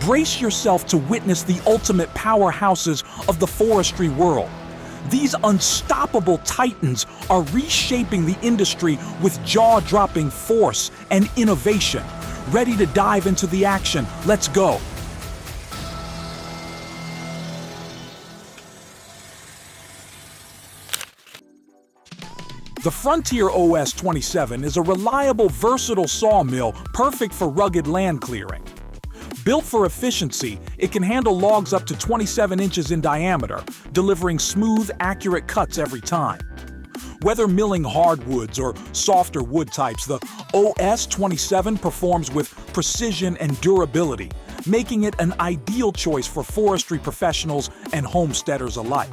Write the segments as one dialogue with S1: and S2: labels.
S1: Brace yourself to witness the ultimate powerhouses of the forestry world. These unstoppable titans are reshaping the industry with jaw-dropping force and innovation. Ready to dive into the action? Let's go! The Frontier OS 27 is a reliable, versatile sawmill perfect for rugged land clearing. Built for efficiency, it can handle logs up to 27 inches in diameter, delivering smooth, accurate cuts every time. Whether milling hardwoods or softer wood types, the OS 27 performs with precision and durability, making it an ideal choice for forestry professionals and homesteaders alike.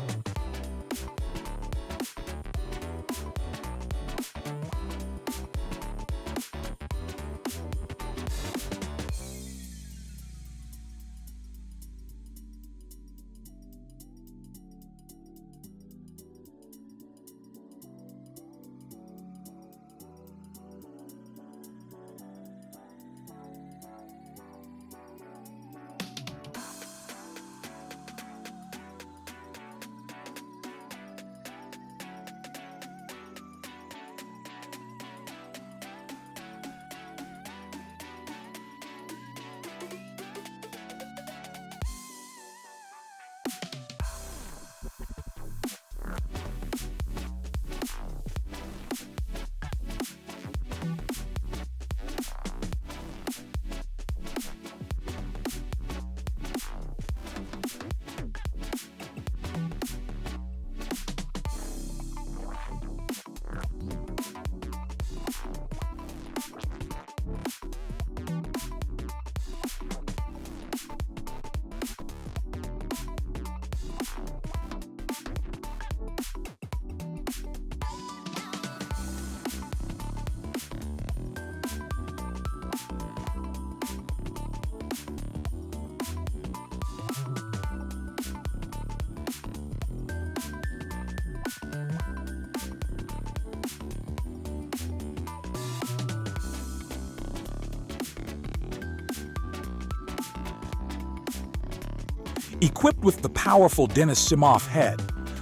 S1: Equipped with the powerful Dennis Simoff head,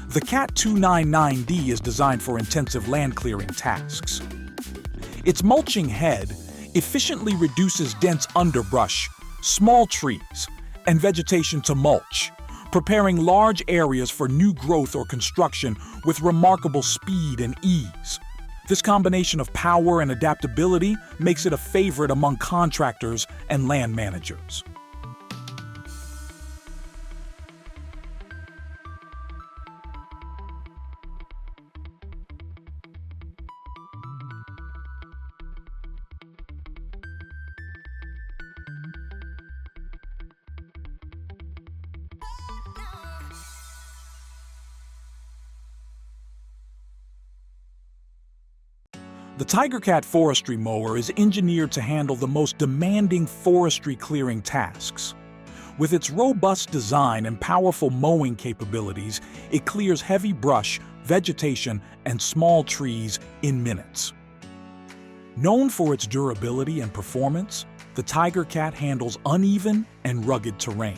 S1: the CAT 299D is designed for intensive land clearing tasks. Its mulching head efficiently reduces dense underbrush, small trees, and vegetation to mulch, preparing large areas for new growth or construction with remarkable speed and ease. This combination of power and adaptability makes it a favorite among contractors and land managers. The TigerCat forestry mower is engineered to handle the most demanding forestry clearing tasks. With its robust design and powerful mowing capabilities, it clears heavy brush, vegetation, and small trees in minutes. Known for its durability and performance, the TigerCat handles uneven and rugged terrain,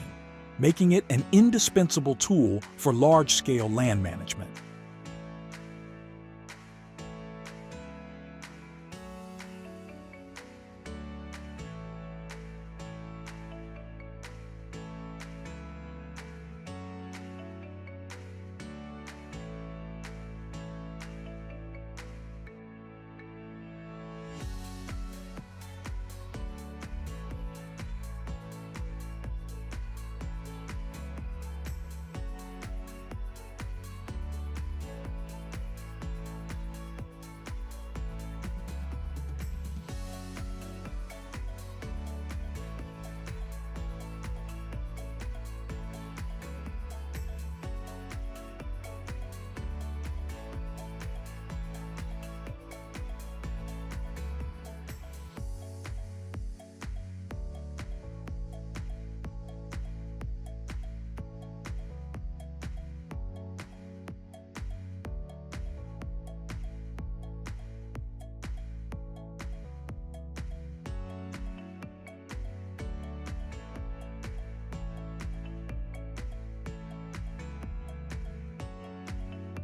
S1: making it an indispensable tool for large-scale land management.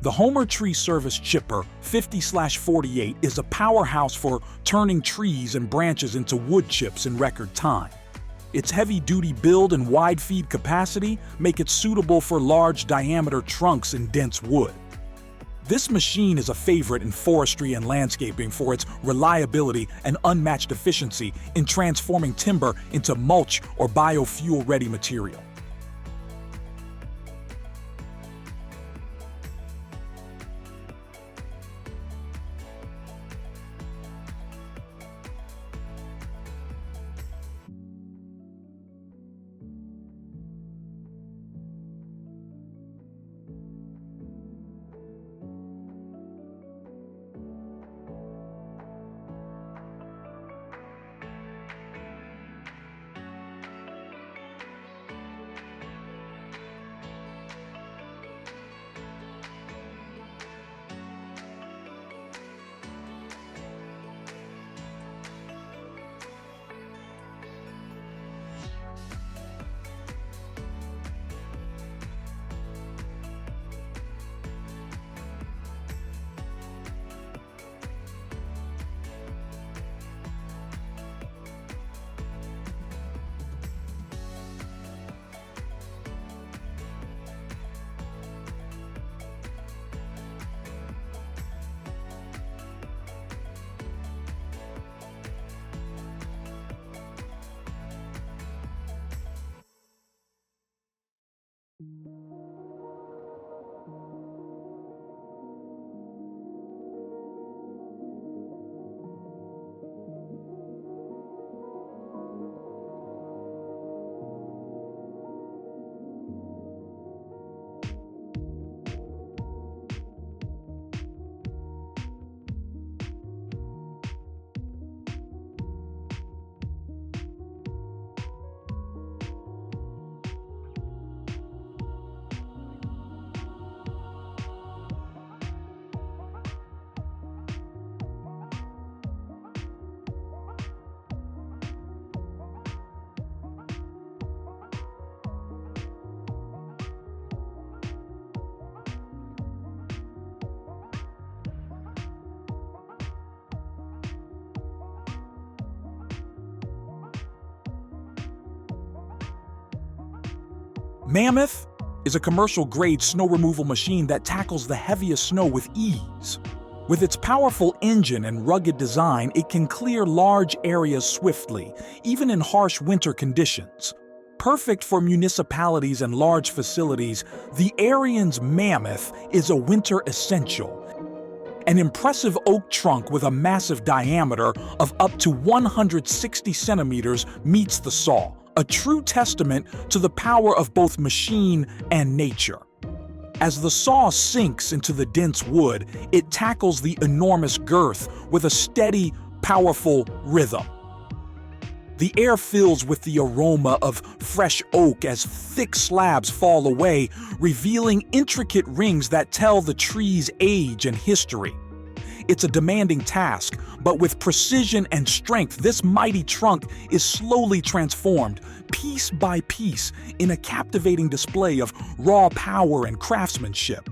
S1: The Homer Tree Service Chipper 50/48 is a powerhouse for turning trees and branches into wood chips in record time. Its heavy-duty build and wide feed capacity make it suitable for large-diameter trunks in dense wood. This machine is a favorite in forestry and landscaping for its reliability and unmatched efficiency in transforming timber into mulch or biofuel-ready material. Mammoth is a commercial-grade snow removal machine that tackles the heaviest snow with ease. With its powerful engine and rugged design, it can clear large areas swiftly, even in harsh winter conditions. Perfect for municipalities and large facilities, the Arian's Mammoth is a winter essential. An impressive oak trunk with a massive diameter of up to 160 centimeters meets the saw, a true testament to the power of both machine and nature. As the saw sinks into the dense wood, it tackles the enormous girth with a steady, powerful rhythm. The air fills with the aroma of fresh oak as thick slabs fall away, revealing intricate rings that tell the tree's age and history. It's a demanding task, but with precision and strength, this mighty trunk is slowly transformed, piece by piece, in a captivating display of raw power and craftsmanship.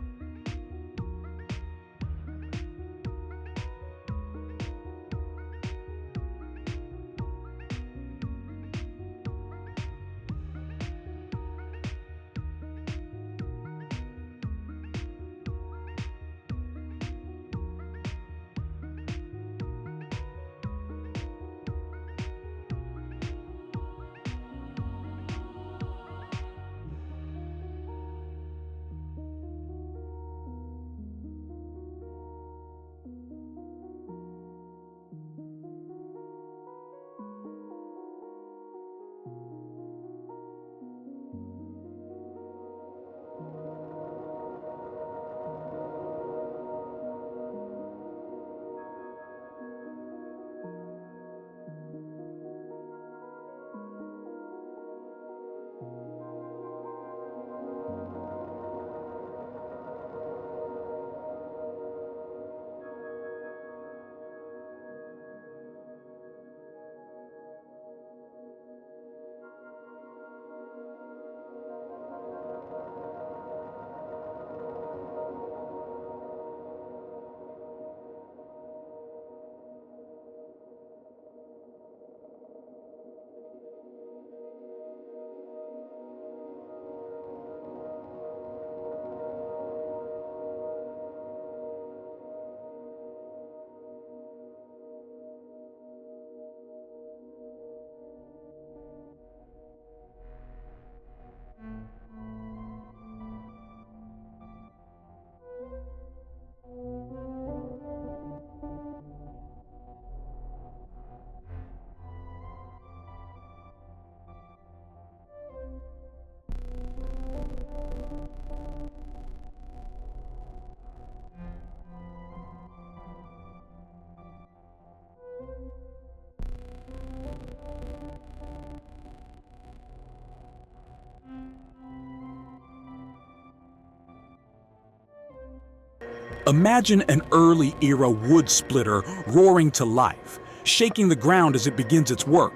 S1: Imagine an early-era wood splitter roaring to life, shaking the ground as it begins its work.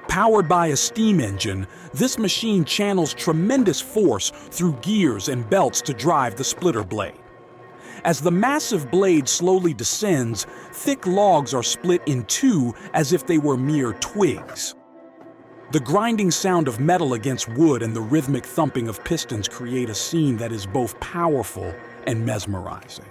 S1: Powered by a steam engine, this machine channels tremendous force through gears and belts to drive the splitter blade. As the massive blade slowly descends, thick logs are split in two as if they were mere twigs. The grinding sound of metal against wood and the rhythmic thumping of pistons create a scene that is both powerful and mesmerizing.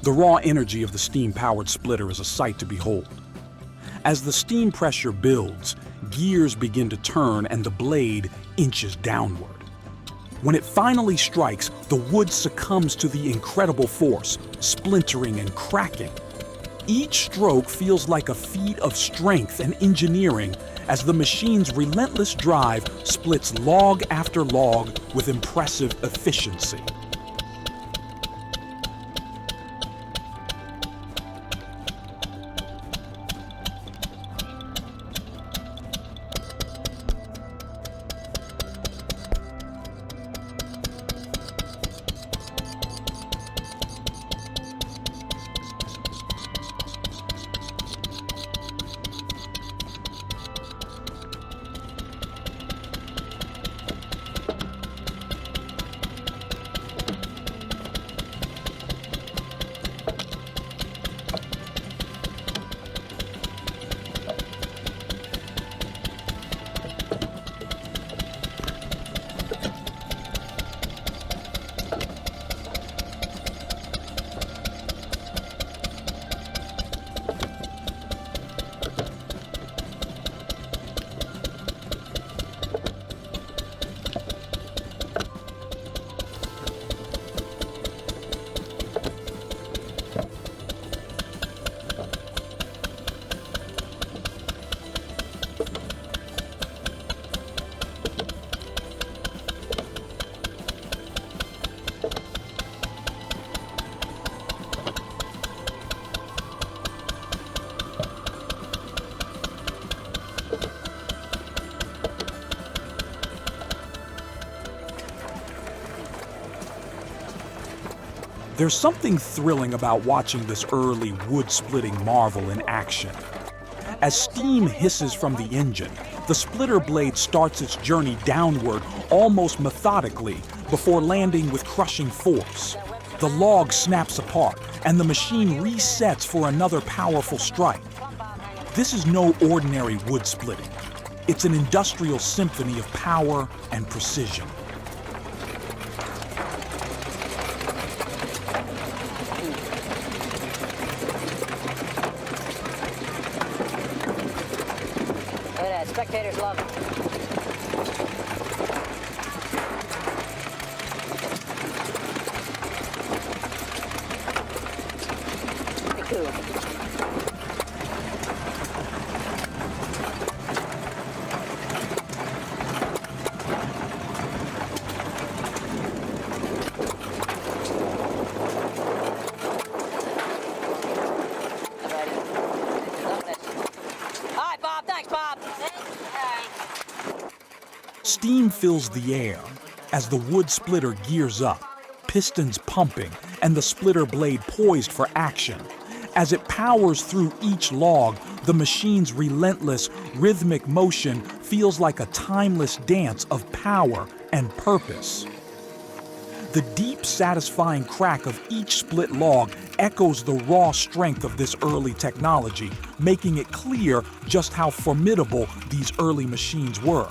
S1: The raw energy of the steam-powered splitter is a sight to behold. As the steam pressure builds, gears begin to turn and the blade inches downward. When it finally strikes, the wood succumbs to the incredible force, splintering and cracking. Each stroke feels like a feat of strength and engineering as the machine's relentless drive splits log after log with impressive efficiency. There's something thrilling about watching this early wood-splitting marvel in action. As steam hisses from the engine, the splitter blade starts its journey downward almost methodically before landing with crushing force. The log snaps apart, and the machine resets for another powerful strike. This is no ordinary wood splitting. It's an industrial symphony of power and precision.
S2: Spectators love it. Pretty cool. All right, Bob. Thanks, Bob.
S1: Steam fills the air as the wood splitter gears up, pistons pumping, and the splitter blade poised for action. As it powers through each log, the machine's relentless, rhythmic motion feels like a timeless dance of power and purpose. The deep, satisfying crack of each split log echoes the raw strength of this early technology, making it clear just how formidable these early machines were.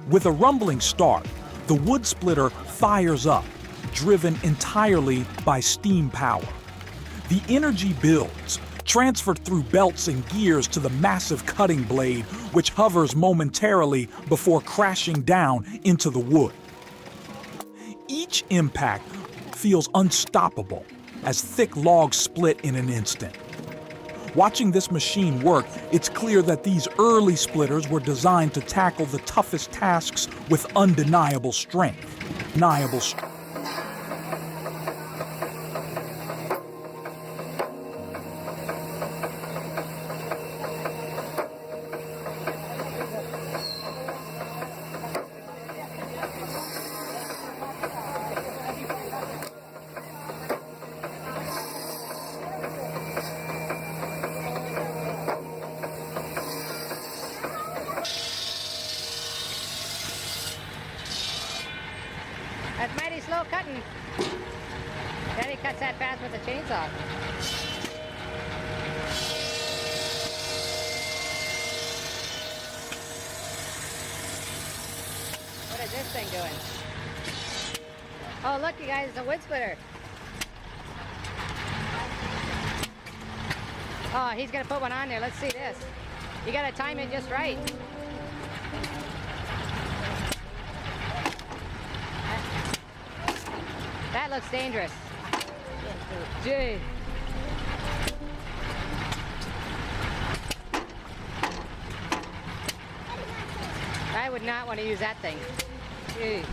S1: With a rumbling start, the wood splitter fires up, driven entirely by steam power. The energy builds, transferred through belts and gears to the massive cutting blade, which hovers momentarily before crashing down into the wood. Each impact feels unstoppable as thick logs split in an instant. Watching this machine work, it's clear that these early splitters were designed to tackle the toughest tasks with undeniable strength.
S2: That's mighty slow cutting. Then he cuts that fast with the chainsaw. What is this thing doing? Oh, look, you guys, it's a wood splitter. Oh, he's gonna put one on there. Let's see this. You gotta time it just right. That looks dangerous. Gee. I would not want to use that thing. Gee.